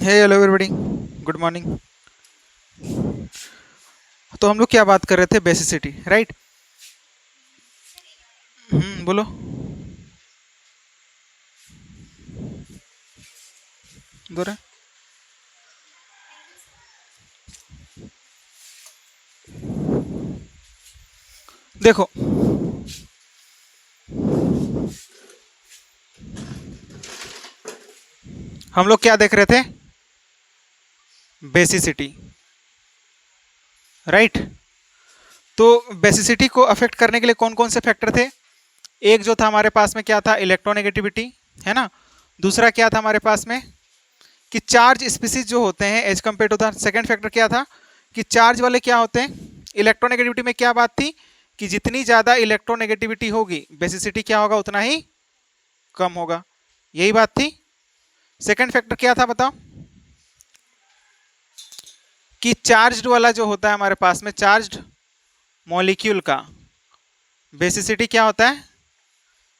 हे hello everybody, good morning. तो हम लोग क्या बात कर रहे थे? Basicity, right? बोलो। बोल रहे देखो, हम लोग क्या देख रहे थे? Basicity, right? तो बेसिसिटी को अफेक्ट करने के लिए कौन कौन से फैक्टर थे? एक जो था हमारे पास में, क्या था? इलेक्ट्रोनेगेटिविटी, है ना? दूसरा क्या था हमारे पास में? कि चार्ज स्पीसीज जो होते हैं as compare to the second factor क्या था? कि चार्ज वाले क्या होते हैं? इलेक्ट्रोनेगेटिविटी में क्या बात थी? कि जितनी ज़्यादा इलेक्ट्रोनेगेटिविटी होगी बेसिसिटी क्या होगा? उतना ही कम होगा। यही बात थी। सेकंड फैक्टर क्या था बताओ? कि चार्ज्ड वाला जो होता है हमारे पास में, चार्ज्ड मॉलिक्यूल का बेसिसिटी क्या होता है?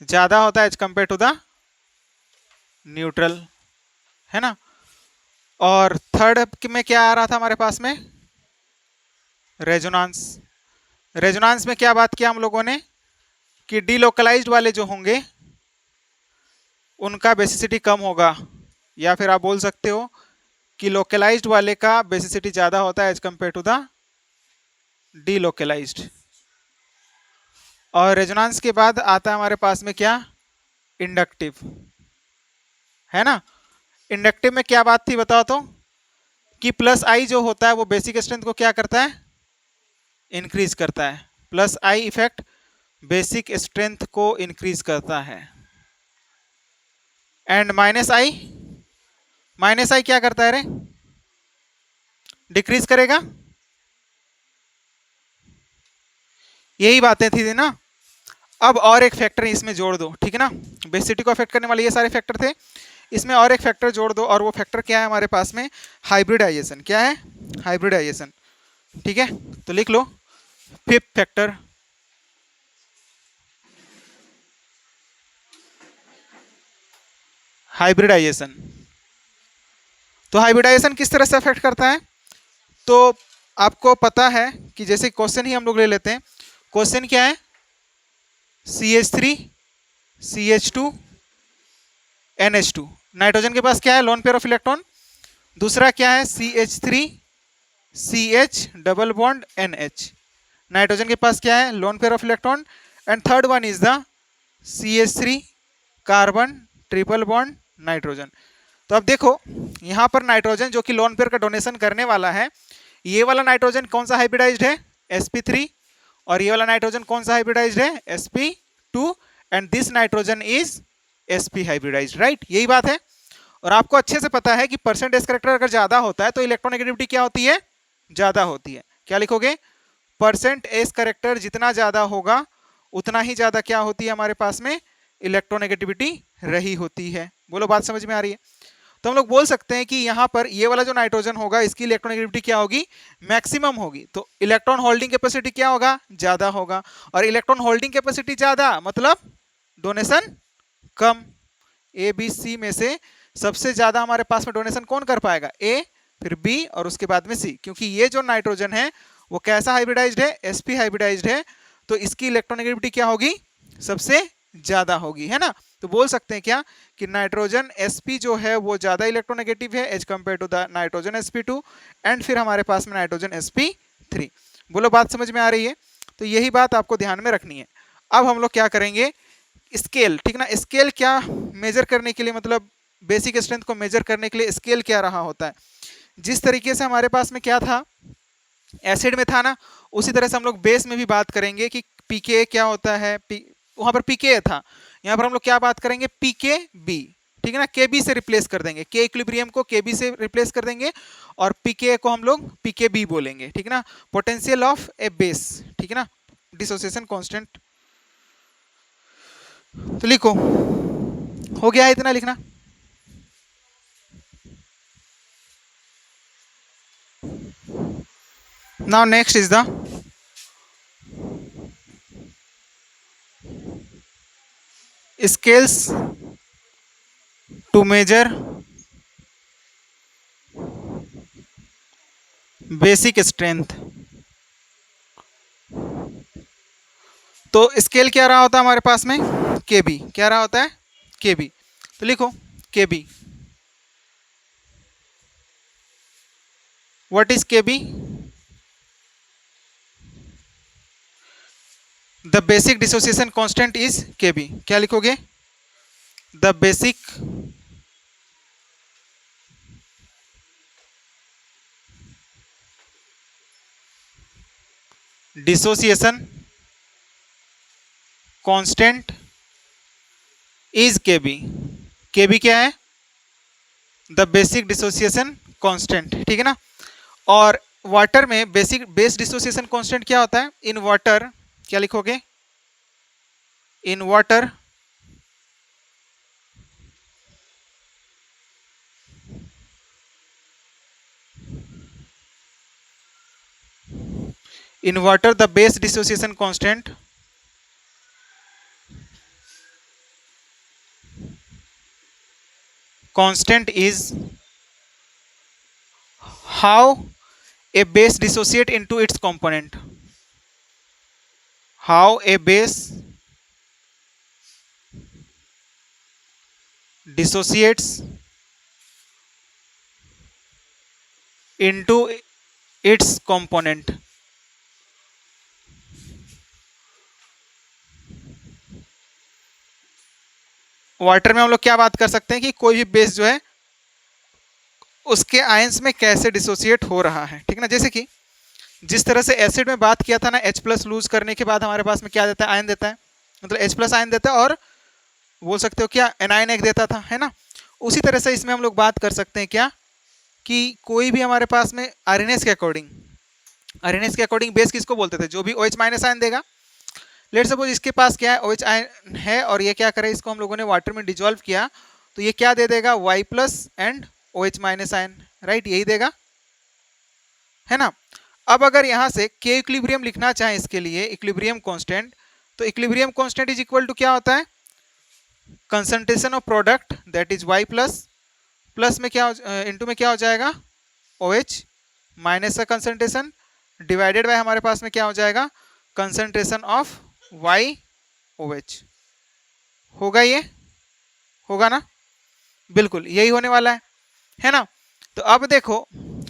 ज़्यादा होता है as compare to the neutral, है ना? और थर्ड में क्या आ रहा था हमारे पास में? रेजोनांस। रेजोनांस में क्या बात किया हम लोगों ने? कि डीलोकलाइज्ड वाले जो होंगे उनका बेसिसिटी कम होगा, या फिर आप बोल सकते हो कि लोकलाइज्ड वाले का बेसिसिटी ज़्यादा होता है as compare to the delocalized. और रेजोनांस के बाद आता है हमारे पास में क्या? इंडक्टिव, है ना? इंडक्टिव में क्या बात थी बताओ तो? कि प्लस आई जो होता है वो बेसिक स्ट्रेंथ को क्या करता है? इंक्रीज करता है। Plus I effect basic strength को इंक्रीज करता है। एंड माइनस आई, माइनस आई क्या करता है रे? डिक्रीज करेगा। यही बातें थी ना? अब और एक फैक्टर इसमें जोड़ दो, ठीक है ना? बेसिसिटी को अफेक्ट करने वाले ये सारे फैक्टर थे, इसमें और एक फैक्टर जोड़ दो, और वो फैक्टर क्या है हमारे पास में? हाइब्रिडाइजेशन। क्या है? हाइब्रिडाइजेशन। ठीक है, तो लिख लो फिफ्थ फैक्टर, हाइब्रिडाइजेशन। तो हाइब्रिडाइजेशन किस तरह से अफेक्ट करता है? तो आपको पता है कि जैसे क्वेश्चन ही हम लोग ले लेते हैं। क्वेश्चन क्या है? CH3 CH2 NH2। नाइट्रोजन के पास क्या है? Lone pair of electron. दूसरा क्या है? CH3 CH double bond NH। Nitrogen के पास क्या है? Lone pair of electron. And third one is the CH3 carbon triple bond nitrogen. तो अब देखो, यहां पर नाइट्रोजन जो कि लोन पेयर का डोनेशन करने वाला है, ये वाला नाइट्रोजन कौन सा हाइब्रिडाइज्ड है? sp3। और ये वाला नाइट्रोजन कौन सा हाइब्रिडाइज्ड है? sp2। And this nitrogen is sp hybridized, right? यही बात है। और आपको अच्छे से पता है कि परसेंट एस करेक्टर अगर ज्यादा होता है तो इलेक्ट्रोनेगेटिविटी क्या होती है? ज्यादा होती है। क्या लिखोगे? परसेंट एस करेक्टर जितना ज्यादा होगा उतना ही ज्यादा क्या होती है हमारे पास में? इलेक्ट्रोनेगेटिविटी रही होती है। बोलो, बात समझ में आ रही है? तो हम लोग बोल सकते हैं कि यहाँ पर ये वाला जो नाइट्रोजन होगा इसकी इलेक्ट्रोनेगेटिविटी क्या होगी? मैक्सिमम होगी। तो इलेक्ट्रॉन होल्डिंग कैपेसिटी क्या होगा? ज्यादा होगा। और इलेक्ट्रॉन होल्डिंग कैपेसिटी ज्यादा मतलब donation come. A B C में से सबसे ज्यादा हमारे पास में डोनेशन कौन कर पाएगा? ए, फिर बी और उसके बाद में सी। क्योंकि ये जो नाइट्रोजन है वो कैसा हाइब्रिडाइज्ड है? sp हाइब्रिडाइज्ड है। तो इसकी इलेक्ट्रोनेगेटिविटी क्या होगी? सबसे ज्यादा होगी, है ना? तो बोल सकते हैं क्या कि नाइट्रोजन sp जो है वो ज्यादा इलेक्ट्रोनेगेटिव है as compare to the nitrogen sp2। And फिर हमारे पास में नाइट्रोजन sp3। बोलो, बात समझ में आ रही है? तो यही बात आपको ध्यान में रखनी है। अब हम लोग क्या करेंगे? स्केल, ठीक ना? स्केल क्या मेजर करने के लिए, मतलब बेसिक स्ट्रेंथ को मेजर करने के लिए स्केल क्या रहा होता है? जिस तरीके से हमारे पास में क्या था एसिड में था ना, उसी तरह से हम लोग बेस में भी बात करेंगे कि पीके क्या होता है। वहां पर पीके था, यहाँ पर हम लोग क्या बात करेंगे? पीके बी, ठीक है ना? के बी से रिप्लेस कर देंगे, के इक्विलिब्रियम को के बी से रिप्लेस कर देंगे और पीके को हम लोग पीके बी बोलेंगे, ठीक है ना? पोटेंशियल ऑफ ए बेस, ठीक है ना? Dissociation constant. तो लिखो, हो गया है इतना लिखना। Now next is the scales to measure basic strength. तो स्केल क्या रहा होता है हमारे पास में, के बी। क्या रहा होता है, के बी। तो लिखो K B. What is K B? The basic dissociation constant is K B. क्या लिखोगे? The basic dissociation constant is K B. K B क्या है? द बेसिक डिसोसिएशन कांस्टेंट, ठीक है ना। और वाटर में बेस डिसोसिएशन कांस्टेंट क्या होता है? इन वाटर क्या लिखोगे? In water the base dissociation constant is how a base dissociate into its component. How a base dissociates into its component. Water में हम लोग क्या बात कर सकते हैं कि कोई भी बेस जो है उसके आयंस में कैसे डिसोसिएट हो रहा है, ठीक ना। जैसे कि जिस तरह से एसिड में बात किया था ना, H+ लूज करने के बाद हमारे पास में क्या देता है? आयन देता है, मतलब H+ आयन देता है, और बोल सकते हो क्या, एनायन एक देता था, है ना। उसी तरह से इसमें हम लोग बात कर सकते हैं क्या, कि कोई भी हमारे पास में आरएनएस के अकॉर्डिंग बेस किसको बोलते थे? जो भी OH- आयन देगा। लेट सपोज इसके पास क्या है, OH आयन है, और ये क्या करे, इसको हम लोगों ने वाटर में डिजोल्व किया, तो ये क्या दे देगा? Y+ and OH- ion, right, यही देगा, है ना। अब अगर यहाँ से के इक्विलिब्रियम लिखना चाहें इसके लिए, इक्विलिब्रियम कांस्टेंट, तो equilibrium constant is equal to क्या होता है? Concentration of product that is Y+, plus में क्या इनटू में क्या हो जाएगा? OH माइनस का कंसंट्रेशन डिवाइडेड बाय हमारे पास में क्या हो जाएगा? Concentration of YOH। होगा ये? होगा ना, बिल्कुल यही होने वाला है ना। तो अब देखो,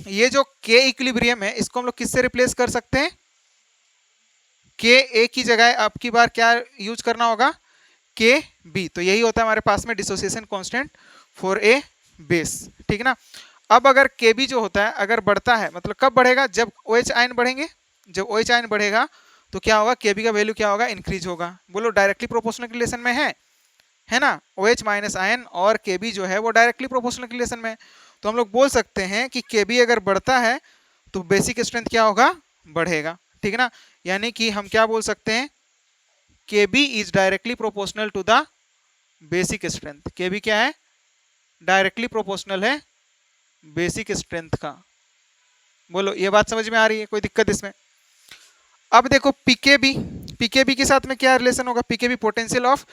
ये जो के इक्विलिब्रियम है इसको हम लोग किससे रिप्लेस कर सकते हैं? के ए की जगह आपकी बार क्या यूज करना होगा? के बी। तो यही होता है हमारे पास में dissociation constant for a base, ठीक है ना। अब अगर के बी जो होता है अगर बढ़ता है, मतलब कब बढ़ेगा? जब OH आयन बढ़ेंगे। जब OH आयन बढ़ेगा तो क्या होगा? के बी का वैल्यू क्या होगा? इंक्रीज होगा। बोलो डायरेक्टली प्रोपोर्शनल रिलेशन में है ना। OH- आयन और के बी जो है वो डायरेक्टली प्रोपोर्शनल रिलेशन में है। तो हम लोग बोल सकते हैं कि के बी अगर बढ़ता है तो बेसिक स्ट्रेंथ क्या होगा? बढ़ेगा, ठीक है ना। यानी कि हम क्या बोल सकते हैं? K B is directly proportional to the basic strength. K B क्या है? डायरेक्टली प्रोपोर्शनल है बेसिक स्ट्रेंथ का। बोलो ये बात समझ में आ रही है? कोई दिक्कत इसमें? अब देखो पीकेबी, पीकेबी के साथ में क्या रिलेशन होगा? PKb potential of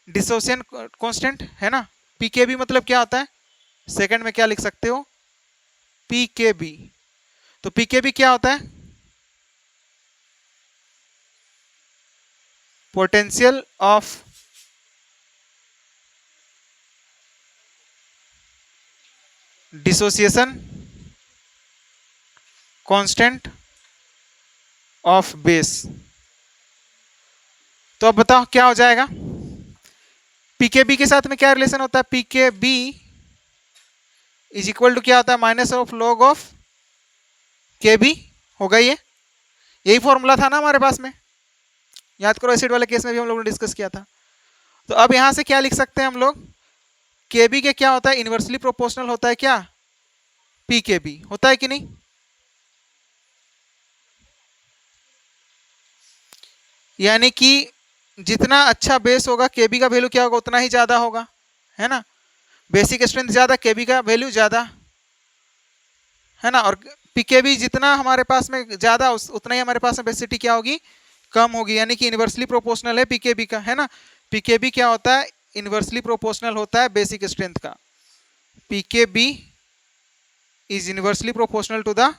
dissociation constant, है ना। पीकेबी मतलब क्या होता है? सेकंड में क्या लिख सकते हो? पीकेबी। तो पीकेबी क्या होता है? Potential of dissociation constant of base. तो अब बताओ क्या हो जाएगा? पीकेबी के साथ में क्या रिलेशन होता है? पीकेबी इज इक्वल टू क्या होता है? माइनस ऑफ लॉग ऑफ के बी। होगा ये? यही फॉर्मूला था ना हमारे पास में, याद करो एसिड वाले केस में भी हम लोगों ने डिस्कस किया था। तो अब यहां से क्या लिख सकते हैं हम लोग? के बी के क्या होता है? इनवर्सली प्रोपोर्शनल होता है क्या? पी के बी होता है कि नहीं? यानी कि जितना अच्छा बेस होगा केबी का वैल्यू क्या होगा? उतना ही ज्यादा होगा, है ना। बेसिक स्ट्रेंथ ज्यादा, केबी का वैल्यू ज्यादा, है ना। और पीकेबी जितना हमारे पास में ज्यादा उतना ही हमारे पास में बेसिसिटी क्या होगी? कम होगी। यानी कि इनवर्सली प्रोपोर्शनल है पीकेबी का, है ना। पीकेबी क्या होता है? इनवर्सली प्रोपोर्शनल होता है बेसिक स्ट्रेंथ का। P K B is inversely proportional to the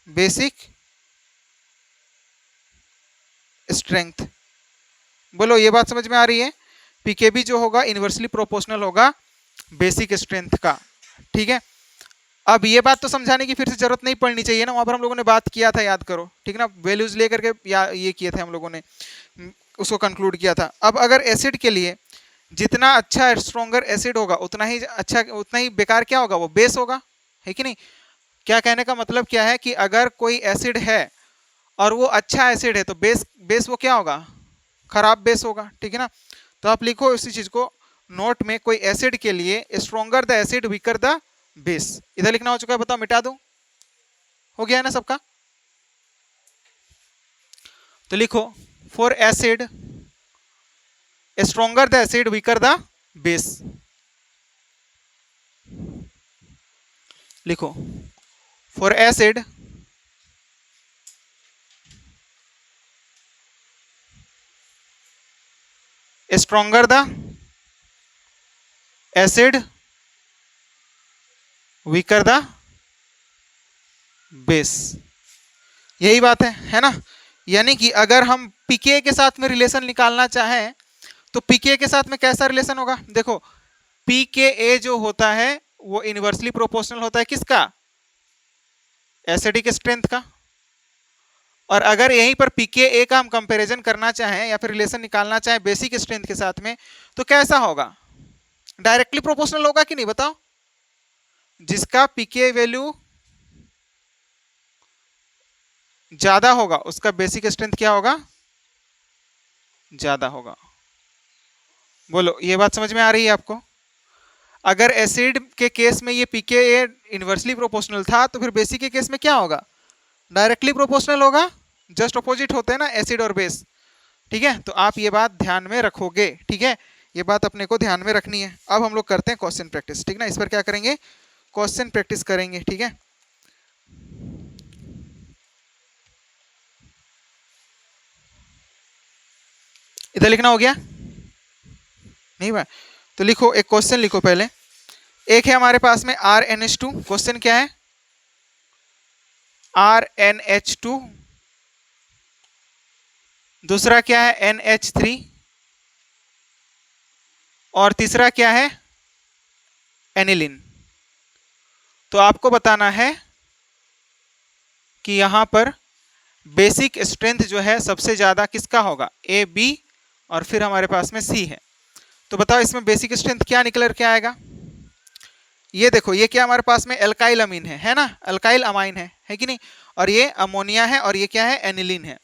basic strength. बोलो ये बात समझ में आ रही है? पीकेबी जो होगा इनवर्सली प्रोपोर्शनल होगा बेसिक स्ट्रेंथ का। ठीक है, अब ये बात तो समझाने की फिर से जरूरत नहीं पड़नी चाहिए ना, वहां पर हम लोगों ने बात किया था, याद करो, ठीक ना, वैल्यूज लेकर के या ये किए थे हम लोगों ने, उसको कंक्लूड किया था। अब अगर एसिड के लिए जितना अच्छा स्ट्रॉन्गर एसिड होगा उतना ही अच्छा, उतना ही बेकार क्या होगा, वो बेस होगा, है कि नहीं? क्या कहने का मतलब क्या है कि अगर कोई एसिड है और वो अच्छा एसिड है तो बेस बेस वो क्या होगा, खराब बेस होगा, ठीक है ना? तो आप लिखो इसी चीज को नोट में, कोई एसिड के लिए stronger the acid weaker the base, इधर लिखना हो चुका है, बताओ मिटा दूं? हो गया है ना सबका? तो लिखो for acid stronger the acid weaker the base, लिखो for acid stronger the acid weaker the base, यही बात है ना? यानी कि अगर हम पीके के साथ में रिलेशन निकालना चाहें तो पीके के साथ में कैसा रिलेशन होगा? देखो पीके जो होता है वो इनवर्सली प्रोपोर्शनल होता है किसका? एसिडिक स्ट्रेंथ का। और अगर यहीं पर पीके का हम कंपैरिजन करना चाहें या फिर रिलेशन निकालना चाहें बेसिक स्ट्रेंथ के साथ में तो कैसा होगा? डायरेक्टली प्रोपोर्शनल होगा कि नहीं, बताओ? जिसका पीके वैल्यू ज्यादा होगा उसका बेसिक स्ट्रेंथ क्या होगा? ज्यादा होगा। बोलो ये बात समझ में आ रही है आपको? अगर एसिड के केस में ये पीके इनवर्सली प्रोपोर्शनल था तो फिर बेसिक के केस में क्या होगा? डायरेक्टली प्रोपोर्शनल होगा, जस्ट अपोजिट होते हैं ना एसिड और बेस, ठीक है? तो आप ये बात ध्यान में रखोगे, ठीक है? ये बात अपने को ध्यान में रखनी है। अब हम लोग करते हैं क्वेश्चन प्रैक्टिस, ठीक ना? इस पर क्या करेंगे? क्वेश्चन प्रैक्टिस करेंगे, ठीक है? इधर लिखना हो गया नहीं भाई? तो लिखो, एक क्वेश्चन लिखो पहले। एक है हमारे पास में RnH2, क्वेश्चन क्या है? RnH2, दूसरा क्या है? NH3, और तीसरा क्या है? एनिलीन। तो आपको बताना है कि यहां पर बेसिक स्ट्रेंथ जो है सबसे ज्यादा किसका होगा? A, B और फिर हमारे पास में C है। तो बताओ इसमें बेसिक स्ट्रेंथ क्या निकल के आएगा? ये देखो, ये क्या हमारे पास में एल्काइल अमीन है ना? अल्काइल अमाइन है कि नहीं? और ये अमोनिया है और ये क्या है? एनिलीन है।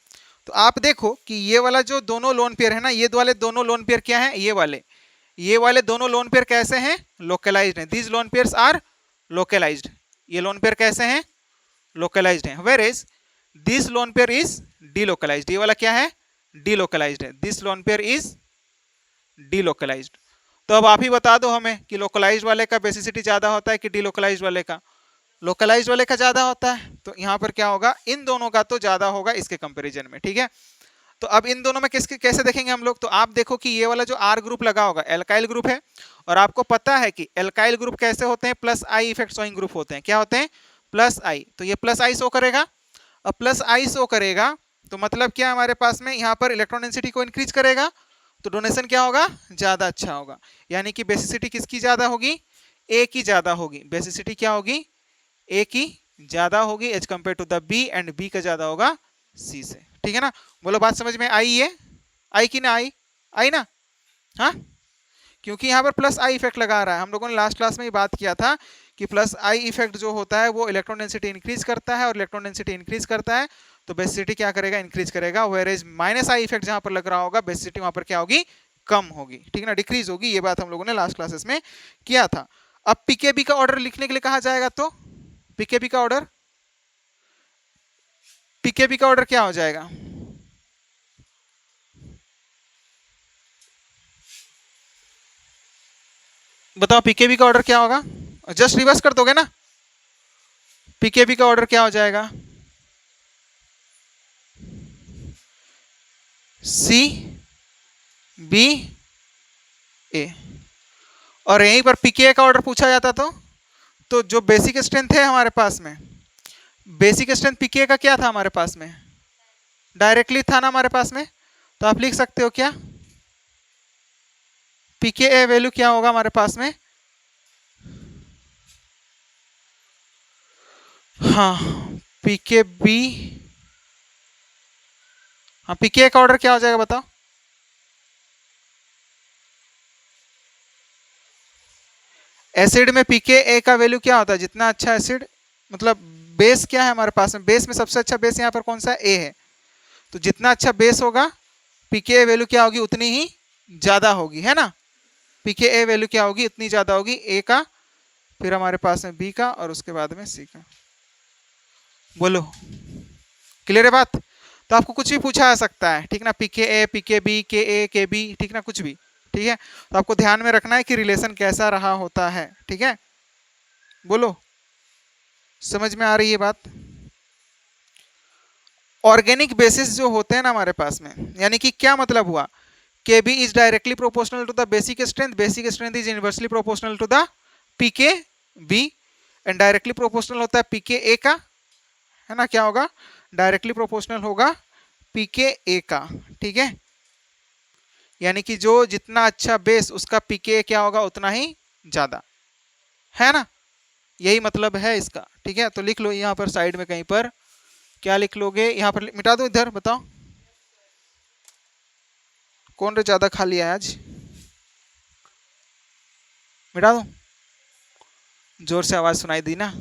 तो आप देखो कि ये वाला जो दोनों लोन पेयर है ना, ये वाले दोनों लोन पेयर क्या है? ये वाले दोनों लोन पेयर कैसे हैं? लोकलाइज्ड हैं। These lone pairs are localized. ये लोन पेयर कैसे हैं? लोकलाइज्ड हैं। Where is this lone pair is delocalized. ये वाला क्या है? डीलोकलाइज्ड है। This lone pair is delocalized. तो अब आप ही बता दो हमें कि लोकलाइज्ड वाले का बेसिसिटी ज्यादा होता है कि डीलोकलाइज्ड वाले का? लोकलाइज्ड वाले का ज्यादा होता है। तो यहाँ पर क्या होगा? इन दोनों का तो ज्यादा होगा इसके कंपैरिजन में, ठीक है? तो अब इन दोनों में किसके कैसे देखेंगे हम लोग? तो आप देखो कि ये वाला जो आर ग्रुप लगा होगा एल्काइल ग्रुप है, और आपको पता है कि एल्काइल ग्रुप कैसे होते हैं? Plus I effect showing group होते हैं। क्या होते हैं? प्लस आई। तो ये प्लस आई शो करेगा। अब प्लस आई शो करेगा तो मतलब क्या हमारे पास में यहाँ पर इलेक्ट्रॉन डेंसिटी को इंक्रीज करेगा, तो डोनेशन क्या होगा? ज्यादा अच्छा होगा। यानी कि बेसिसिटी किसकी ज्यादा होगी? ए की ज्यादा होगी। बेसिसिटी क्या होगी? ए की ज्यादा होगी as compare to the B, and B का ज्यादा होगा सी से, ठीक है ना? बोलो बात समझ में आई है? आई कि ना आई? आई ना? हाँ, क्योंकि यहाँ पर प्लस आई इफेक्ट लगा रहा है। हम लोगों ने लास्ट क्लास में ही बात किया था कि प्लस आई इफेक्ट जो होता है वो इलेक्ट्रॉन डेंसिटी इंक्रीज करता है, और इलेक्ट्रॉन डेंसिटी इंक्रीज करता है तो बेसिसिटी क्या करेगा? इंक्रीज करेगा। Whereas minus I effect जहां पर लग रहा होगा बेसिसिटी वहां पर क्या होगी? कम होगी, ठीक है ना? डिक्रीज होगी। ये बात हम लोगों ने लास्ट क्लासेस में किया था। अब पीकेबी का ऑर्डर लिखने के लिए कहा जाएगा, तो पीकेबी का ऑर्डर, पीकेबी का ऑर्डर क्या हो जाएगा? बताओ पीकेबी का ऑर्डर क्या होगा? जस्ट रिवर्स कर दोगे ना? पीकेबी का ऑर्डर क्या हो जाएगा? सी बी ए। और यहीं पर पीके का ऑर्डर पूछा जाता तो जो बेसिक स्ट्रेंथ है हमारे पास में, बेसिक स्ट्रेंथ पीके का क्या था हमारे पास में, डायरेक्टली था ना हमारे पास में, तो आप लिख सकते हो क्या, पीके ए वैल्यू क्या होगा हमारे पास में, हाँ पीके बी, हाँ पीके का ऑर्डर क्या हो जाएगा बताओ, एसिड में पीके ए का वैल्यू क्या होता है, जितना अच्छा एसिड, मतलब बेस क्या है हमारे पास में, बेस में सबसे अच्छा बेस यहाँ पर कौन सा है, ए है, तो जितना अच्छा बेस होगा पीके वैल्यू क्या होगी उतनी ही ज्यादा होगी, है ना, पीके ए वैल्यू क्या होगी उतनी ज्यादा होगी ए का, फिर हमारे पास में बी का और उसके बाद में सी का। बोलो क्लियर है बात, तो आपको कुछ भी पूछा जा सकता है, ठीक ना, पीके ए पीके बी के ए के बी, ठीक ना, कुछ भी, ठीक है, तो आपको ध्यान में रखना है कि रिलेशन कैसा रहा होता है, ठीक है, बोलो समझ में आ रही है बात। ऑर्गेनिक बेसिस जो होते हैं ना हमारे पास में, यानी कि क्या मतलब हुआ, K B is directly proportional to the basic strength is inversely proportional to the P K B, and directly proportional होता है पीके ए का, है ना, क्या होगा, डायरेक्टली प्रोपोर्शनल होगा पीके ए का, ठीक है, यानी कि जो जितना अच्छा बेस उसका पीके क्या होगा उतना ही ज्यादा, है ना, यही मतलब है इसका, ठीक है, तो लिख लो यहाँ पर साइड में कहीं पर, क्या लिख लोगे यहाँ पर, मिटा दो इधर, बताओ कौन रे ज्यादा खा लिया है आज, मिटा दो, जोर से आवाज सुनाई दी ना,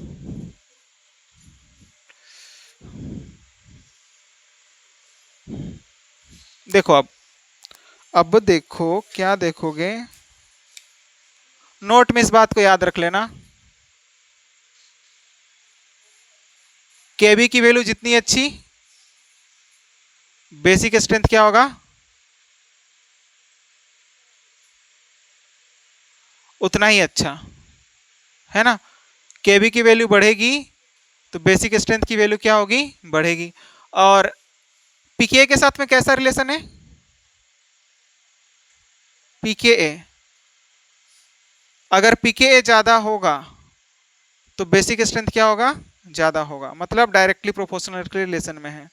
देखो अब देखो क्या देखोगे, नोट में इस बात को याद रख लेना, केबी की वैल्यू जितनी अच्छी बेसिक स्ट्रेंथ क्या होगा उतना ही अच्छा, है ना, केबी की वैल्यू बढ़ेगी तो बेसिक स्ट्रेंथ की वैल्यू क्या होगी बढ़ेगी, और पीके के साथ में कैसा रिलेशन है, पीके अगर पीके ज्यादा होगा तो बेसिक स्ट्रेंथ क्या होगा ज्यादा होगा, मतलब डायरेक्टली प्रोपोर्शनल के रिलेशन में है,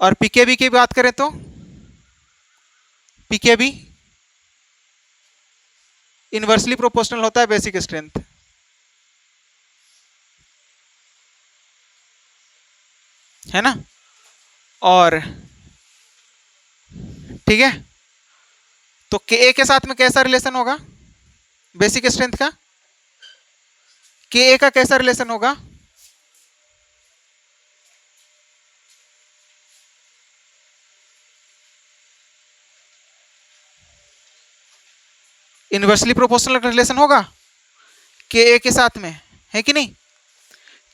और पीकेबी की बात करें तो पीकेबी इनवर्सली प्रोपोर्शनल होता है बेसिक स्ट्रेंथ, है ना, और ठीक है, तो के ए के साथ में कैसा रिलेशन होगा बेसिक स्ट्रेंथ का, के ए का कैसा रिलेशन होगा, इनवर्सली प्रोपोर्शनल का रिलेशन होगा के ए के साथ में, है कि नहीं,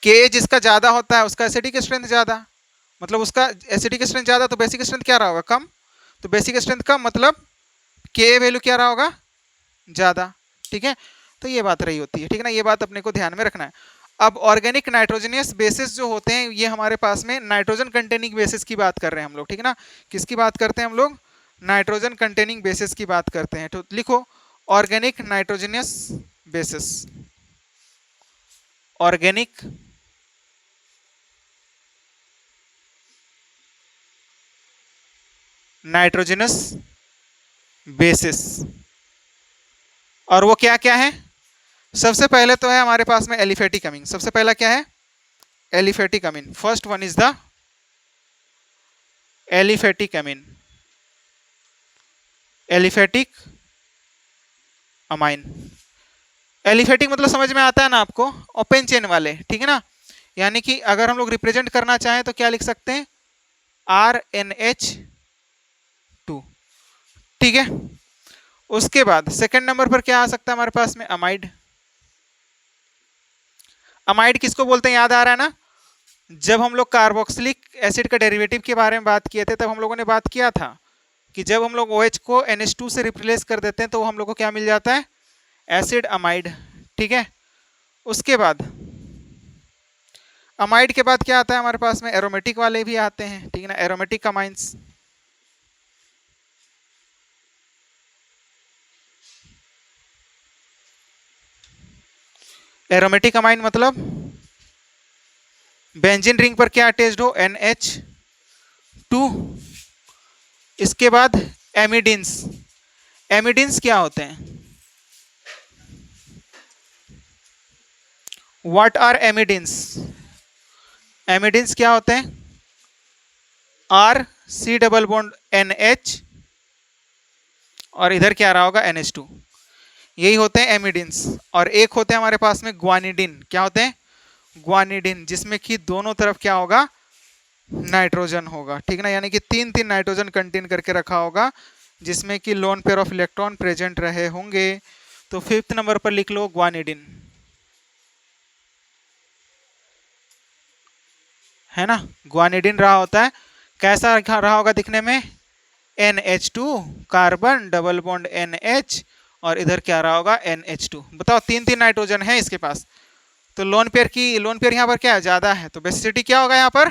के ए जिसका ज्यादा होता है उसका एसिडिक स्ट्रेंथ ज्यादा, मतलब उसका एसिडिक स्ट्रेंथ ज्यादा तो बेसिक स्ट्रेंथ क्या रहा होगा कम, तो बेसिक स्ट्रेंथ कम मतलब के ए वैल्यू क्या रहा होगा ज्यादा, ठीक है, तो ये बात रही होती है, ठीक है ना, ये बात अपने को ध्यान में रखना है। अब ऑर्गेनिक नाइट्रोजनियस बेसिस जो होते हैं ये हमारे पास में नाइट्रोजन कंटेनिंग बेसिस की बात कर रहे हैं हम लोग, ठीक है ना, किसकी बात करते हैं हम लोग, नाइट्रोजन कंटेनिंग बेसिस की बात करते हैं, तो लिखो organic nitrogenous basis, organic nitrogenous bases, और वो क्या क्या है, सबसे पहले तो है हमारे पास में एलिफेटिक अमीन, सबसे पहला क्या है aliphatic Amin, first one is the aliphatic Amin, aliphatic amine, aliphatic मतलब समझ में आता है ना आपको, ओपन चेन वाले, ठीक है ना, यानी कि अगर हम लोग रिप्रेजेंट करना चाहें तो क्या लिख सकते हैं RNH2, ठीक है, उसके बाद सेकंड नंबर पर क्या आ सकता है हमारे पास में अमाइड, अमाइड किसको बोलते हैं याद आ रहा है ना, जब हम लोग कार्बोक्सिलिक एसिड का डेरिवेटिव के बारे में बात किए थे तब हम लोगों ने बात किया था कि जब हम लोग OH को NH2 से रिप्लेस कर देते हैं तो हम लोग को क्या मिल जाता है एसिड अमाइड, ठीक है, उसके बाद अमाइड के बाद क्या आता है हमारे पास में एरोमेटिक वाले भी आते हैं, ठीक है ना, एरोमेटिक अमाइंस, एरोमेटिक अमाइन मतलब बेंजीन रिंग पर क्या अटैच्ड हो, NH2। इसके बाद एमिडिन्स। एमिडिन्स क्या होते हैं, व्हाट आर एमिडिन्स? एमिडिन्स क्या होते हैं, R, C double bond NH, और इधर क्या रहा होगा, NH2। यही होते हैं एमिडिन्स। और एक होते हैं हमारे पास में ग्वानिडिन। क्या होते हैं, ग्वानिडिन, जिसमें कि दोनों तरफ क्या होगा, नाइट्रोजन होगा, ठीक ना, यानी कि तीन तीन नाइट्रोजन कंटेन करके रखा होगा, जिसमें कि lone pair of electron present रहे होंगे। तो 5th नंबर पर लिख लो ग्वानिडिन, है ना, ग्वानिडिन रहा होता है। कैसा रहा होगा दिखने में, NH2 carbon double bond NH, और इधर क्या रहा होगा, NH2। बताओ, तीन तीन नाइट्रोजन है इसके पास, तो लोन पेयर यहाँ पर क्या है, ज्यादा है, तो बेसिसिटी क्या होगा यहाँ पर,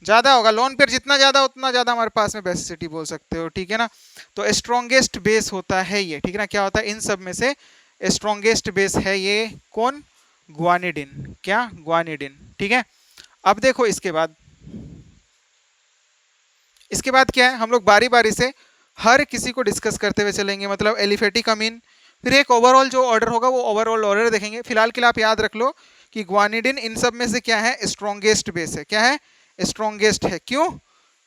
ज्यादा होगा। लोन पेयर जितना ज्यादा उतना ज्यादा हमारे पास में बेसिसिटी बोल सकते हो, ठीक है ना। तो स्ट्रॉन्गेस्ट बेस होता है ये, ठीक है ना, क्या होता है, इन सब में से स्ट्रॉन्गेस्ट बेस है ये कौन, ग्वानिडिन। क्या, ग्वानिडिन, ठीक है। अब देखो इसके बाद क्या है, हम लोग बारी बारी से हर किसी को डिस्कस करते हुए चलेंगे, मतलब एलिफेटिक अमीन, फिर एक ओवरऑल जो ऑर्डर होगा वो ओवरऑल ऑर्डर देखेंगे। फिलहाल के लिए आप याद रख लो कि ग्वानिडिन इन सब में से क्या है, स्ट्रॉन्गेस्ट बेस है। क्या है, स्ट्रॉन्गेस्ट है। क्यों,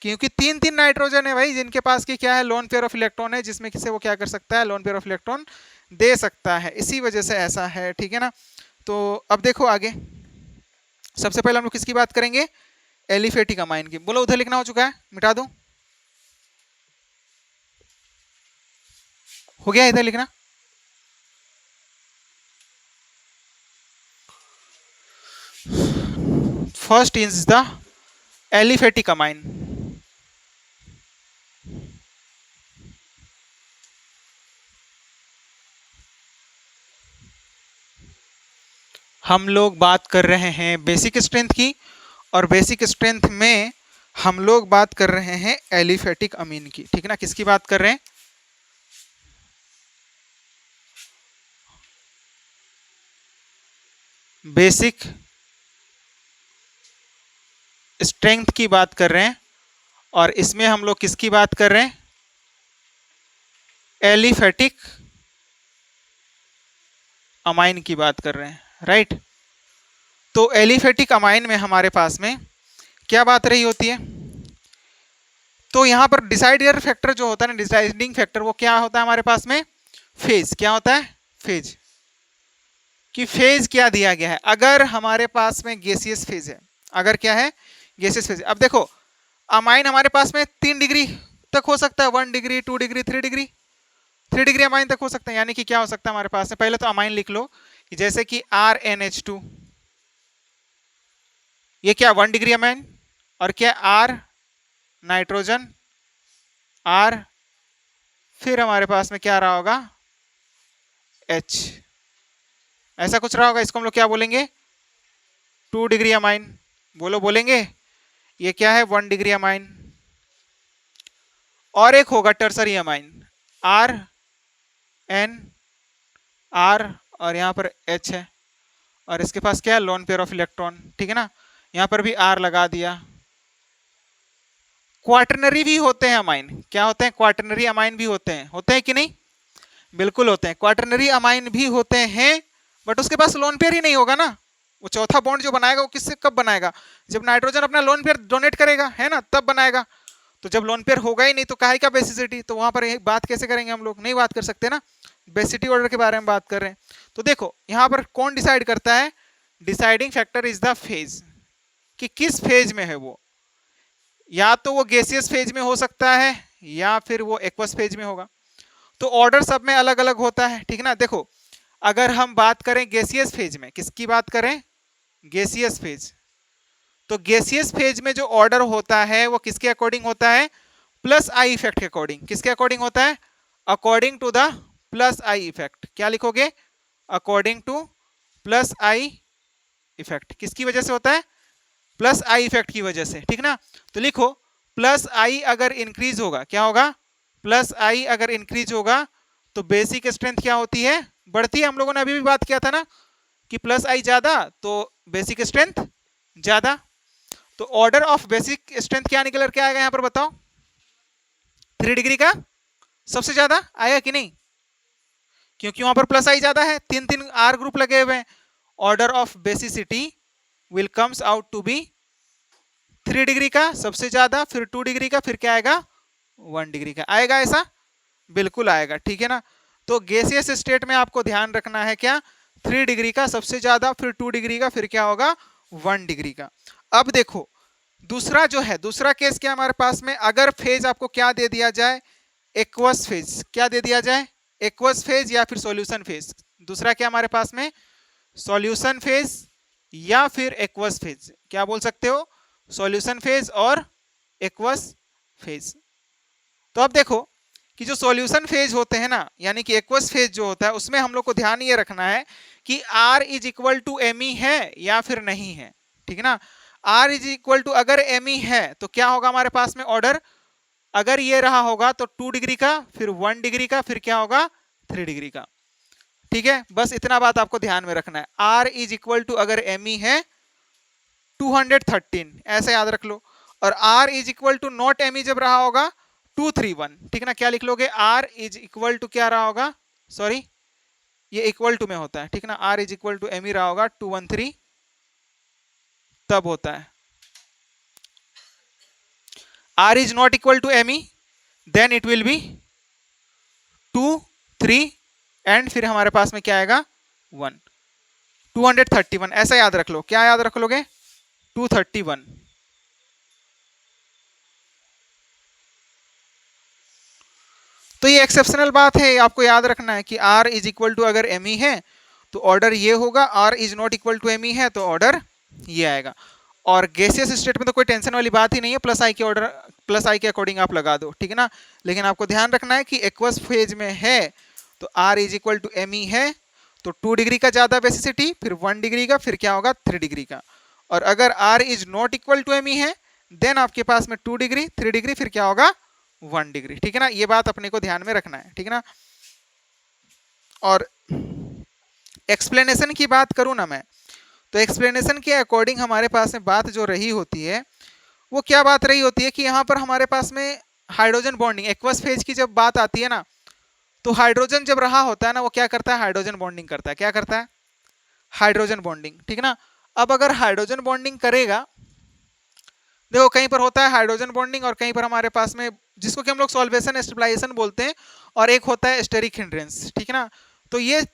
क्योंकि तीन तीन नाइट्रोजन है भाई, जिनके पास की क्या है, लोन पेयर ऑफ इलेक्ट्रॉन है, जिसमें किसे वो क्या कर सकता है, लोन पेयर ऑफ इलेक्ट्रॉन दे सकता है, इसी वजह से ऐसा है, ठीक है ना। तो अब देखो आगे, सबसे पहले हम लोग किसकी बात करेंगे, एलिफेटिक अमाइन की। बोलो, उधर लिखना हो चुका है, मिटा दूं, हो गया इधर लिखना। First is the aliphatic amine. हम लोग बात कर रहे हैं बेसिक स्ट्रेंथ की, और बेसिक स्ट्रेंथ में हम लोग बात कर रहे हैं एलिफेटिक अमीन की, ठीक है ना। किसकी बात कर रहे हैं, बेसिक स्ट्रेंथ की बात कर रहे हैं, और इसमें हम लोग किसकी बात कर रहे हैं, एलिफेटिक अमाइन की बात कर रहे हैं, राइट। तो एलिफेटिक अमाइन में हमारे पास में क्या बात रही होती है, तो यहां पर डिसाइडर फैक्टर जो होता है ना, डिसाइडिंग फैक्टर, वो क्या होता है हमारे पास में, फेज। क्या होता है, फेज। कि फेज क्या दिया गया है, अगर हमारे पास में गैसियस फेज है, अगर क्या है, गैसियस फेज। अब देखो, अमाइन हमारे पास में 3 डिग्री तक हो सकता है, 1 degree, 2 degree, 3 degree, 3 degree amine तक हो सकता है। यानी कि क्या हो सकता है हमारे पास में, पहले तो अमाइन लिख लो कि जैसे कि RnH2, ये क्या 1 डिग्री अमाइन, और क्या R नाइट्रोजन, R, फिर हमारे पास में क्या रहा होगा, H, ऐसा कुछ रहा होगा। इसको हम लोग क्या बोलेंगे, 2 डिग्री अमाइन। बोलो, बोलेंगे, ये क्या है, 1 डिग्री अमाइन। और एक होगा टर्सरी अमाइन, RnR, और यहाँ पर H है, और इसके पास क्या है, लोन पेयर ऑफ इलेक्ट्रॉन, ठीक है ना, यहाँ पर भी R लगा दिया। क्वाटरनरी भी होते हैं अमाइन, क्या होते हैं, क्वाटरनरी अमाइन भी होते हैं कि नहीं, बिल्कुल होते हैं, क्वाटरनरी अमाइन भी होते हैं, बट उसके पास लोन पेयर ही नहीं होगा ना। वो चौथा बॉन्ड जो बनाएगा वो किससे कब बनाएगा, जब नाइट्रोजन अपना लोन पेयर डोनेट करेगा, है ना, तब बनाएगा। तो जब लोन पेयर होगा ही नहीं तो काहे का बेसिसिटी, तो वहां पर बात कैसे करेंगे, हम लोग नहीं बात कर सकते ना, बेसिसिटी ऑर्डर के बारे में बात कर रहे हैं। तो देखो यहाँ पर कौन डिसाइड करता है, deciding factor is the phase, कि किस फेज में है वो, या तो वो गैसियस फेज में हो सकता है, या फिर वो एक्वस फेज में होगा। तो ऑर्डर सब में अलग अलग होता है, ठीक है ना। देखो, अगर हम बात करें गैसियस फेज में, किसकी बात करें, गैसियस फेज, तो गैसियस फेज में जो ऑर्डर होता है वो किसके अकॉर्डिंग होता है, प्लस आई इफेक्ट के अकॉर्डिंग। किसके अकॉर्डिंग होता है, according to the plus I effect. क्या लिखोगे, according to plus I effect. किसकी वजह से होता है, प्लस आई इफेक्ट की वजह से, ठीक ना। तो लिखो, प्लस आई अगर इंक्रीज होगा, क्या होगा, प्लस आई अगर इंक्रीज होगा तो बेसिक स्ट्रेंथ क्या होती है, बढ़ती है। हम लोगों ने अभी भी बात किया था ना कि प्लस आई ज्यादा तो बेसिक स्ट्रेंथ ज्यादा। तो ऑर्डर ऑफ बेसिक स्ट्रेंथ क्या निकल के आएगा यहां पर बताओ? 3 डिग्री का सबसे ज्यादा आएगा कि नहीं? क्योंकि वहां पर प्लस आई ज्यादा है, 3 आर ग्रुप लगे हुए हैं। Order of basicity will comes out to be 3 degree का सबसे ज्यादा, फिर 2 डिग्री का, फिर क्या आएगा 1 डिग्री का। आएगा ऐसा? बिल्कुल आएगा, ठीक है ना। तो गैसियस स्टेट में आपको ध्यान रखना है क्या? 3 डिग्री का सबसे ज्यादा, फिर 2 डिग्री का, फिर क्या होगा 1 डिग्री का। अब देखो दूसरा जो है, दूसरा केस क्या हमारे पास में, अगर फेज आपको क्या दे दिया जाए, एक्वस फेज, क्या दे दिया जाए? एक्वस फेज या फिर सॉल्यूशन फेज। दूसरा क्या हमारे पास में, सॉल्यूशन फेज या फिर एक्वस फेज। क्या बोल सकते हो? सॉल्यूशन फेज और एक्वस फेज। तो अब देखो कि जो सॉल्यूशन फेज होते हैं ना, यानी कि एक्वस फेज जो होता है, उसमें हम लोग को ध्यान ये रखना है कि R is equal to M है या फिर नहीं है, ठीक है ना। R इज इक्वल टू, अगर एम है तो क्या होगा हमारे पास में ऑर्डर, अगर ये रहा होगा तो 2 डिग्री का, फिर 1 डिग्री का, फिर क्या होगा 3 डिग्री का, ठीक है। बस इतना बात आपको ध्यान में रखना है। R इज इक्वल टू अगर एम है 213, ऐसे याद रख लो। और R is equal to not M जब रहा होगा 231, ठीक है ना। क्या लिख लोगे? R इज इक्वल टू क्या रहा होगा, सॉरी ये इक्वल टू में होता है, ठीक है ना। R is equal to M ही रहा होगा 213 तब होता है। R is not equal to ME, then it will be 2, 3 and फिर हमारे पास में क्या आएगा 1, 231, ऐसा याद रख लो। क्या याद रख लोगे? 231। तो ये एक्सेप्शनल बात है, आपको याद रखना है कि R इज इक्वल टू अगर ME है तो ऑर्डर ये होगा, R is not equal to ME है तो ऑर्डर ये आएगा। और गैसियस स्टेट में तो कोई टेंशन वाली बात ही नहीं है, प्लस आई के ऑर्डर, प्लस आई के अकॉर्डिंग आप लगा दो, ठीक है ना। लेकिन आपको ध्यान रखना है कि एक्वस फेज में है तो R is equal to M है तो 2 डिग्री का ज्यादा बेसिसिटी, फिर 1 डिग्री का, फिर क्या होगा 3 डिग्री का। और अगर R is not equal to M है देन आपके पास में 2 डिग्री, 3 डिग्री, फिर क्या होगा 1 डिग्री, ठीक है ना। ये बात अपने को ध्यान में रखना है, ठीक है ना। और एक्सप्लेनेशन की बात करूं ना मैं, तो एक्सप्लेनेशन के अकॉर्डिंग हमारे पास में बात जो रही होती है वो क्या बात रही होती है कि यहाँ पर हमारे पास में हाइड्रोजन बॉन्डिंग, एक्वस फेज की जब बात आती है ना, तो हाइड्रोजन जब रहा होता है ना, वो क्या करता है? हाइड्रोजन बॉन्डिंग करता है। क्या करता है? हाइड्रोजन बॉन्डिंग, ठीक है ना। अब अगर हाइड्रोजन बॉन्डिंग करेगा, देखो कहीं पर होता है हाइड्रोजन बॉन्डिंग और कहीं पर हमारे पास में जिसको कि हम लोग सॉल्वेशन स्टेबलाइजेशन बोलते हैं, और एक होता है स्टेरिक हिंड्रेंस, ठीक है ना। तो ये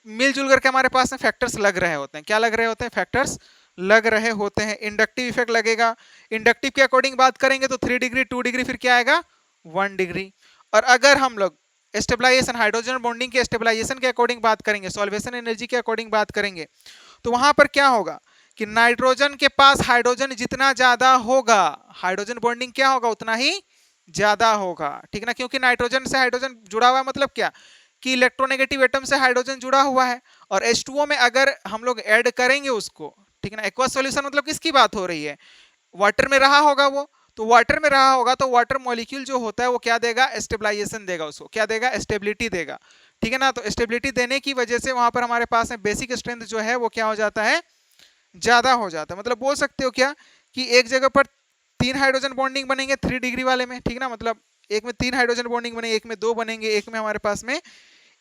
मिलजुल करके हमारे पास में फैक्टर्स लग रहे होते हैं। क्या लग रहे होते हैं? फैक्टर्स लग रहे होते हैं। इंडक्टिव इफेक्ट लगेगा, इंडक्टिव के अकॉर्डिंग बात करेंगे तो 3 डिग्री, 2 डिग्री, फिर क्या आएगा 1 डिग्री। और अगर हम लोग स्टेबलाइजेशन, हाइड्रोजन बॉन्डिंग के स्टेबलाइजेशन के अकॉर्डिंग बात करेंगे, सॉल्वेशन एनर्जी के अकॉर्डिंग बात करेंगे, तो वहां पर क्या होगा कि नाइट्रोजन के पास हाइड्रोजन जितना ज्यादा होगा, हाइड्रोजन बॉन्डिंग क्या होगा उतना ही ज्यादा होगा, ठीक है ना। क्योंकि नाइट्रोजन से हाइड्रोजन जुड़ा हुआ है, मतलब क्या कि इलेक्ट्रोनेगेटिव एटम से हाइड्रोजन जुड़ा हुआ है। और H2O में अगर हम लोग ऐड करेंगे उसको, ठीक है ना, एक्वस सॉल्यूशन मतलब किसकी बात हो रही है? वाटर में रहा होगा वो, तो वाटर में रहा होगा तो वाटर मॉलिक्यूल जो होता है वो क्या देगा? स्टेबलाइजेशन देगा, उसको क्या देगा? स्टेबिलिटी देगा, ठीक है ना। तो स्टेबिलिटी देने की वजह से वहां पर हमारे पास में बेसिक स्ट्रेंथ जो है वो क्या हो जाता है? ज्यादा हो जाता है। मतलब बोल सकते हो क्या कि एक जगह पर 3 हाइड्रोजन बॉन्डिंग बनेंगे 3 डिग्री वाले में, ठीक है ना। मतलब एक में 3 हाइड्रोजन बॉन्डिंग बनेंगे, एक में 2 बनेंगे, एक में हमारे पास में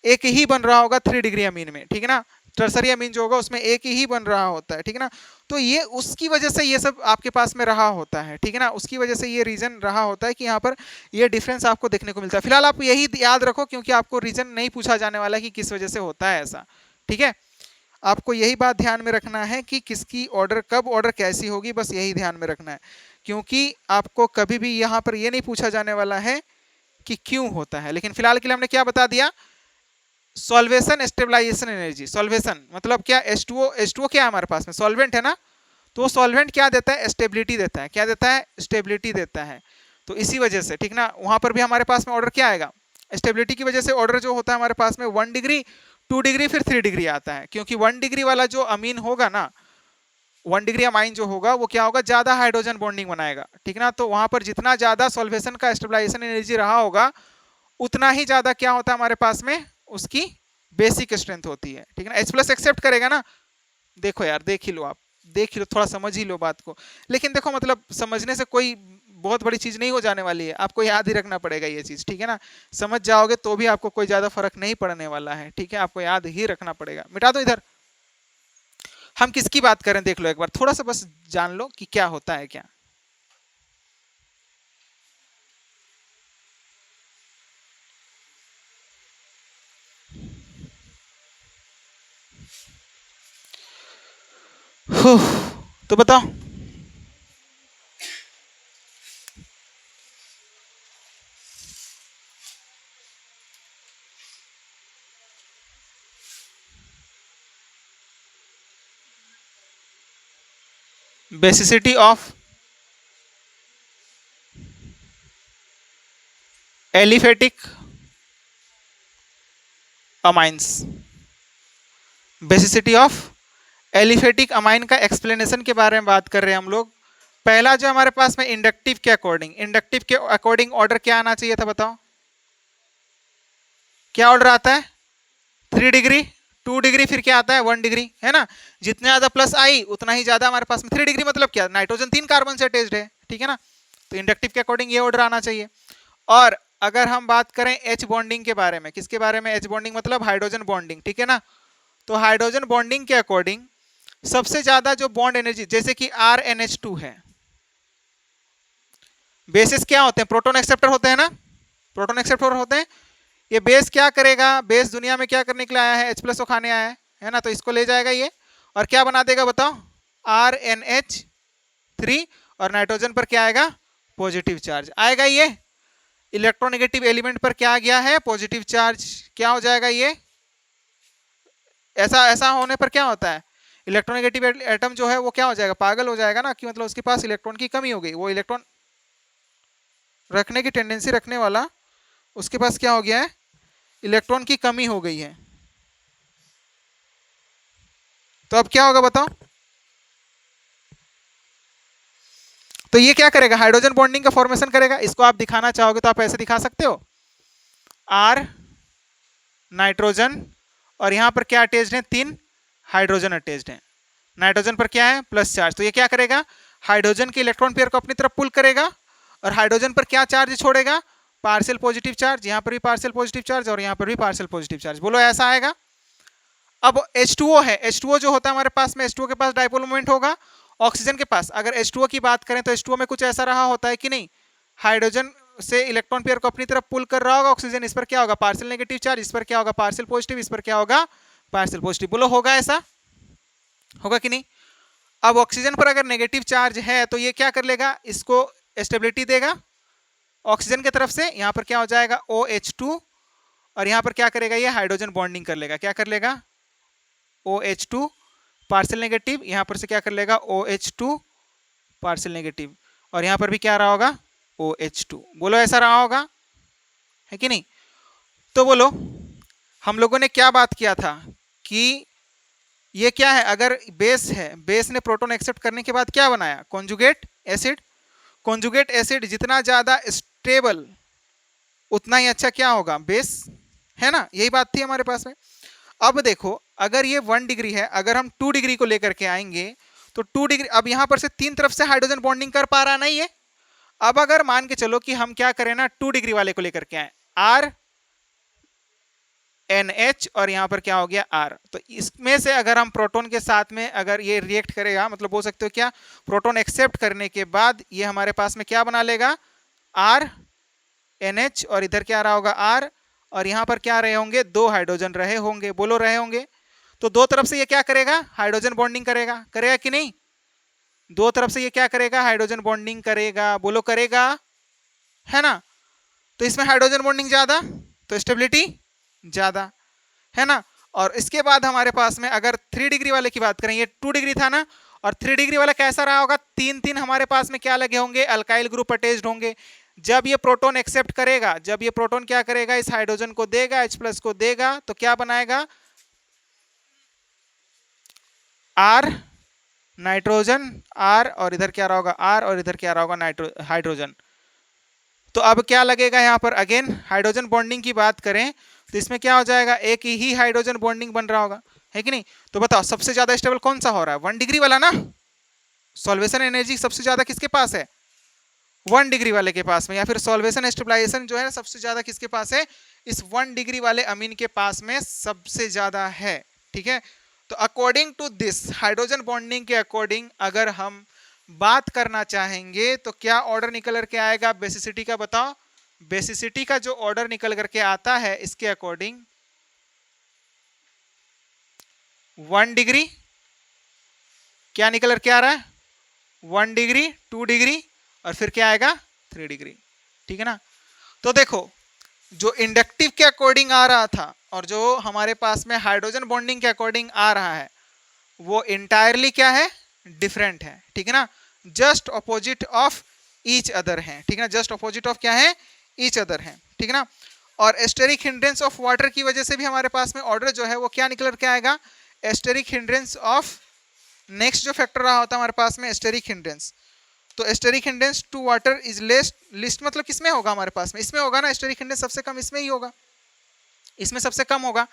एक ही बन रहा होगा 3 डिग्री अमीन में, ठीक है ना। टर्सरी अमीन जो होगा उसमें एक ही बन रहा होता है, ठीक है ना। तो ये उसकी वजह से ये सब आपके पास में रहा होता है, ठीक है ना। उसकी वजह से ये रीजन रहा होता है कि यहाँ पर ये डिफरेंस आपको देखने को मिलता है। फिलहाल आप यही याद रखो, क्योंकि आपको रीजन नहीं पूछा जाने वाला कि किस वजह से होता है ऐसा, ठीक है। आपको यही बात ध्यान में रखना है कि किसकी ऑर्डर कब ऑर्डर कैसी होगी, बस यही ध्यान में रखना है। क्योंकि आपको कभी भी यहाँ पर ये नहीं पूछा जाने वाला है कि क्यों होता है। लेकिन फिलहाल के लिए हमने क्या बता दिया? Solvation stabilization energy. सॉल्वेशन मतलब क्या? H2O क्या है हमारे पास में? सॉल्वेंट है ना। तो सॉल्वेंट क्या देता है? स्टेबिलिटी देता है। क्या देता है? स्टेबिलिटी देता है। तो इसी वजह से, ठीक ना, वहां पर भी हमारे पास में ऑर्डर क्या आएगा? स्टेबिलिटी की वजह से ऑर्डर जो होता है हमारे पास में 1 डिग्री, 2 डिग्री, फिर 3 डिग्री आता है। क्योंकि 1 डिग्री वाला जो अमीन होगा ना, 1 डिग्री अमाइन जो होगा वो क्या होगा? ज्यादा हाइड्रोजन बॉन्डिंग बनाएगा, ठीक ना। तो वहां पर जितना ज्यादा सॉल्वेशन का स्टेबलाइजेशन एनर्जी रहा होगा उतना ही ज्यादा क्या होता है हमारे पास में? उसकी बेसिक स्ट्रेंथ होती है, ठीक है ना। H+ एक्सेप्ट करेगा ना, देखो यार देख ही लो आप, देख लो, थोड़ा समझ ही लो बात को। लेकिन देखो मतलब समझने से कोई बहुत बड़ी चीज नहीं हो जाने वाली है, आपको याद ही रखना पड़ेगा ये चीज, ठीक है ना। समझ जाओगे तो भी आपको कोई ज्यादा फर्क नहीं पड़ने वाला है, ठीक है, आपको याद ही रखना पड़ेगा। मिटा दो इधर। हम किसकी बात करें देख लो एक बार, थोड़ा सा बस जान लो कि क्या होता है क्या। तो बताओ। Basicity of aliphatic amines. Basicity of aliphatic amine का एक्सप्लेनेशन के बारे में बात कर रहे हैं हम लोग। पहला जो हमारे पास में इंडक्टिव के अकॉर्डिंग, इंडक्टिव के अकॉर्डिंग ऑर्डर क्या आना चाहिए था बताओ। क्या ऑर्डर आता है? 3 डिग्री, 2 डिग्री, फिर क्या आता है 1 डिग्री, है ना। जितने ज्यादा प्लस आई उतना ही ज्यादा हमारे पास में 3 डिग्री, मतलब क्या, नाइट्रोजन 3 कार्बन से अटैच्ड है, ठीक है ना। तो इंडक्टिव के अकॉर्डिंग ये ऑर्डर आना चाहिए। और अगर हम बात करें एच बॉन्डिंग के बारे में, किसके बारे में? एच बॉन्डिंग मतलब हाइड्रोजन बॉन्डिंग, ठीक है ना। तो हाइड्रोजन बॉन्डिंग के अकॉर्डिंग सबसे ज्यादा जो बॉन्ड एनर्जी, जैसे कि RnH2 है, बेसिस क्या होते हैं? प्रोटॉन एक्सेप्टर होते हैं ना, प्रोटॉन एक्सेप्टर होते हैं। ये बेस क्या करेगा? बेस दुनिया में क्या करने के लिए आया है? H+ को खाने आया है ना। तो इसको ले जाएगा ये और क्या बना देगा बताओ? RnH3। और नाइट्रोजन पर क्या आएगा? पॉजिटिव चार्ज आएगा। ये इलेक्ट्रोनेगेटिव एलिमेंट पर क्या आ गया है? Positive charge. क्या हो जाएगा ये? ऐसा ऐसा होने पर क्या होता है? इलेक्ट्रोनेगेटिव एटम जो है वो क्या हो जाएगा? पागल हो जाएगा ना, कि मतलब उसके पास इलेक्ट्रॉन की कमी हो गई। वो इलेक्ट्रॉन रखने की टेंडेंसी रखने वाला, उसके पास क्या हो गया है? इलेक्ट्रॉन की कमी हो गई है। तो अब क्या होगा बताओ? तो ये क्या करेगा? हाइड्रोजन बॉन्डिंग का फॉर्मेशन करेगा। इसको आप दिखाना चाहोगे तो आप ऐसे दिखा सकते हो, R नाइट्रोजन, और यहां पर क्या अटैच्ड है? 3 हाइड्रोजन अटैच्ड है। नाइट्रोजन पर क्या है? Plus charge. तो ये क्या करेगा? हाइड्रोजन के इलेक्ट्रॉन पेयर को अपनी तरफ पुल करेगा और हाइड्रोजन पर क्या चार्ज छोड़ेगा? Partial positive charge. यहां पर भी पार्शियल पॉजिटिव चार्ज और यहां पर भी पार्शियल पॉजिटिव चार्ज। बोलो ऐसा आएगा। अब H2O है, H2O जो होता है हमारे पास में, H2O के पास डाइपोल मोमेंट होगा। ऑक्सीजन के पास अगर H2O की बात करें तो H2O में कुछ ऐसा रहा होता है कि नहीं? हाइड्रोजन से इलेक्ट्रॉन पेयर को अपनी तरफ पुल कर रहा होगा ऑक्सीजन, इस पर क्या होगा? पार्शियल नेगेटिव चार्ज, इस पर क्या होगा? पार्शियल पॉजिटिव, इस पर क्या होगा? Partial positive. बोलो होगा ऐसा? होगा कि नहीं? अब ऑक्सीजन पर अगर नेगेटिव चार्ज है तो ये क्या कर लेगा? इसको स्टेबिलिटी देगा ऑक्सीजन की तरफ से। यहां पर क्या हो जाएगा? OH2। और यहां पर क्या करेगा? ये हाइड्रोजन बॉन्डिंग कर लेगा। क्या कर लेगा? OH2 पार्शियल नेगेटिव, यहां पर से क्या कर लेगा? OH2 पार्शियल नेगेटिव, और यहां पर भी क्या रहा होगा? OH2। बोलो ऐसा रहा होगा, है कि नहीं? तो बोलो हम लोगों ने क्या बात किया था कि ये क्या है? अगर बेस है, बेस ने प्रोटॉन एक्सेप्ट करने के बाद क्या बनाया? Conjugate acid. कॉन्जुगेट एसिड जितना ज्यादा स्टेबल उतना ही अच्छा क्या होगा? बेस, है ना। यही बात थी हमारे पास में। अब देखो अगर ये 1 डिग्री है, अगर हम 2 डिग्री को लेकर के आएंगे तो 2 डिग्री, अब यहां पर से 3 तरफ से हाइड्रोजन बॉन्डिंग कर पा रहा नहीं है। अब अगर मान के चलो कि हम क्या करें ना, 2 डिग्री वाले को लेकर के आए, RnH, और यहां पर क्या हो गया? R। तो इसमें से अगर हम प्रोटॉन के साथ में अगर ये रिएक्ट करेगा, मतलब बोल सकते हो क्या, प्रोटॉन एक्सेप्ट करने के बाद ये हमारे पास में क्या बना लेगा? RnH, और इधर क्या रहा होगा? R। और यहां पर क्या रहे होंगे? 2 हाइड्रोजन रहे होंगे। बोलो रहे होंगे। तो दो तरफ से ये क्या करेगा? हाइड्रोजन बॉन्डिंग करेगा। करेगा कि नहीं? दो तरफ से ये क्या करेगा? हाइड्रोजन बॉन्डिंग करेगा। बोलो करेगा, है ना। तो इसमें हाइड्रोजन बॉन्डिंग ज्यादा तो स्टेबिलिटी ज्यादा, है ना। और इसके बाद हमारे पास में अगर 3 डिग्री वाले की बात करें, ये 2 डिग्री था ना, और 3 डिग्री वाला कैसा रहा होगा? 3 हमारे पास में क्या लगे होंगे? अल्काइल ग्रुप अटैच्ड होंगे। जब ये प्रोटॉन एक्सेप्ट करेगा, जब ये प्रोटॉन क्या करेगा? इस हाइड्रोजन को देगा, H+ को देगा, तो क्या बनाएगा? R नाइट्रोजन, R, और इधर क्या रहा होगा? R, और इधर क्या रहा होगा? हाइड्रोजन। तो अब क्या लगेगा यहाँ पर? अगेन हाइड्रोजन बॉन्डिंग की बात करें तो इसमें क्या हो जाएगा? एक ही हाइड्रोजन बॉन्डिंग बन रहा होगा, है कि नहीं? तो बताओ सबसे ज्यादा स्टेबल कौन सा हो रहा है? 1 डिग्री वाला ना, सॉल्वेशन एनर्जी सबसे ज्यादा किसके पास है? 1 डिग्री वाले के पास में, या फिर सॉल्वेशन स्टेबलाइजेशन जो है सबसे ज्यादा किसके पास है? इस 1 डिग्री वाले अमीन के पास में सबसे ज्यादा है। ठीक है, तो according to this hydrogen bonding के अकॉर्डिंग अगर हम बात करना चाहेंगे तो क्या ऑर्डर निकल करके आएगा बेसिसिटी का? बताओ, बेसिसिटी का जो ऑर्डर निकल करके आता है इसके अकॉर्डिंग 1 डिग्री क्या निकल करके आ रहा है? 1 डिग्री, 2 डिग्री और फिर क्या आएगा? 3 डिग्री। ठीक है ना, तो देखो जो इंडक्टिव के अकॉर्डिंग आ रहा था और जो हमारे पास में हाइड्रोजन बॉन्डिंग के अकॉर्डिंग आ रहा है वो इंटायरली क्या है? डिफरेंट है। ठीक है ना, just opposite of each other है। ठीक है ना, जस्ट अपोजिट ऑफ क्या है? ईच अदर है। ठीक है ना, और एस्टेरिक हिंड्रेंस ऑफ वाटर की वजह से भी हमारे पास में ऑर्डर जो है वो क्या निकल के आएगा? एस्टेरिक हिंड्रेंस ऑफ, नेक्स्ट जो फैक्टर रहा होता है हमारे पास में एस्टेरिक हिंड्रेंस, तो steric hindrance to water is less, least मतलब किसमें होगा हमारे पास में? इसमें होगा ना, एस्टेरिक हिंड्रेंस सबसे कम इसमें ही होगा, इसमें सबसे कम होगा।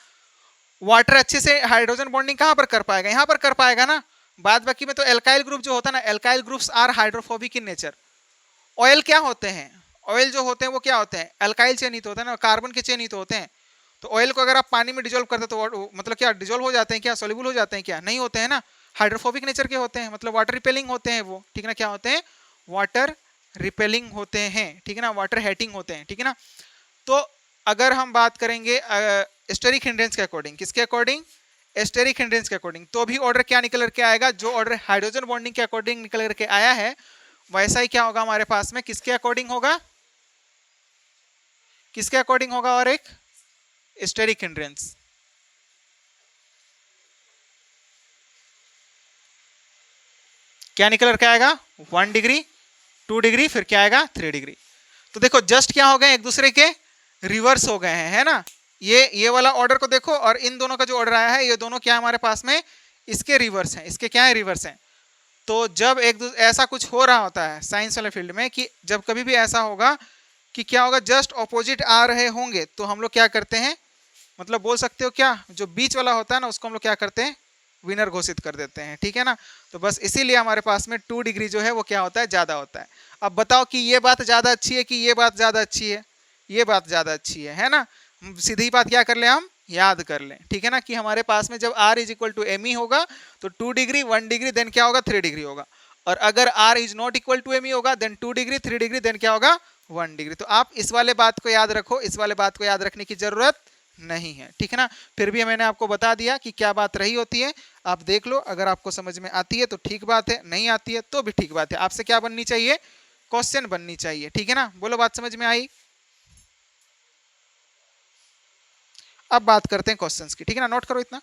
वाटर अच्छे से हाइड्रोजन बॉन्डिंग कहां पर कर पाएगा? यहां पर कर पाएगा ना। बाद बाकी में तो एल्काइल ग्रुप जो होता है ना, alkyl groups are hydrophobic in nature. Oil क्या होते हैं? ऑयल जो होते हैं वो क्या होते हैं? एल्काइल चेन ही तो होते हैं ना, कार्बन के चेन ही तो होते हैं। तो ऑयल को अगर आप पानी में डिजोल्व करते तो मतलब क्या डिजोल्व हो जाते हैं क्या? सोल्यूबल हो जाते हैं क्या? नहीं होते हैं ना, हाइड्रोफोबिक नेचर के होते हैं, मतलब वाटर रिपेलिंग होते हैं वो। ठीक है ना, क्या होते हैं? वाटर रिपेलिंग होते हैं। ठीक है ना, वाटर हेटिंग होते हैं। ठीक है ना, तो अगर हम बात करेंगे एस्टेरिक हिंड्रेंस के अकॉर्डिंग, किसके अकॉर्डिंग? एस्टेरिक हिंड्रेंस के अकॉर्डिंग, तो भी ऑर्डर क्या निकल करके आएगा? जो ऑर्डर हाइड्रोजन बॉन्डिंग के अकॉर्डिंग निकल करके आया है वैसा ही क्या होगा हमारे पास में? किसके अकॉर्डिंग होगा? किसके अकॉर्डिंग होगा? और एक एस्टेरिक हिंड्रेंस। क्या निकल करके आएगा? 1 डिग्री, 2 डिग्री, फिर क्या आएगा? 3 डिग्री। तो देखो जस्ट क्या हो गए? एक दूसरे के रिवर्स हो गए हैं, है ना। ये वाला ऑर्डर को देखो और इन दोनों का जो ऑर्डर आया है ये दोनों क्या हमारे पास में? इसके रिवर्स हैं। इसके क्या है? रिवर्स हैं। तो जब ऐसा कुछ हो रहा होता है साइंस वाले फील्ड में कि जब कभी भी ऐसा होगा कि क्या होगा, जस्ट ऑपोजिट आ रहे होंगे, तो हम लोग क्या करते हैं, मतलब बोल सकते हो क्या, जो बीच वाला होता है ना उसको हम लोग क्या करते हैं? विनर घोषित कर देते हैं। ठीक है ना, तो बस इसीलिए हमारे पास में 2 डिग्री जो है वो क्या होता है? ज़्यादा होता है। अब बताओ कि ये बात ज़्यादा अच्छी है कि ये बात ज़्यादा अच्छी है? ये बात ज़्यादा अच्छी है ना। सीधी बात क्या कर लें हम? याद कर लें। ठीक है ना, कि हमारे पास में जब r is equal to M E होगा तो 2 डिग्री, 1 डिग्री, देन क्या होगा? 3 डिग्री होगा। और अगर r is not equal to M E होगा देन 2 डिग्री, 3 डिग्री, देन क्या होगा? 1 डिग्री। तो आप इस वाले बात को याद रखो, इस वाले बात को याद रखने की जरूरत नहीं है। ठीक है ना, फिर भी मैंने आपको बता दिया कि क्या बात रही होती है। आप देख लो, अगर आपको समझ में आती है तो ठीक बात है, नहीं आती है तो भी ठीक बात है। आपसे क्या बननी चाहिए? क्वेश्चन बननी चाहिए। ठीक है ना, बोलो बात समझ में आई? अब बात करते हैं क्वेश्चंस की। ठीक है ना, नोट करो इतना।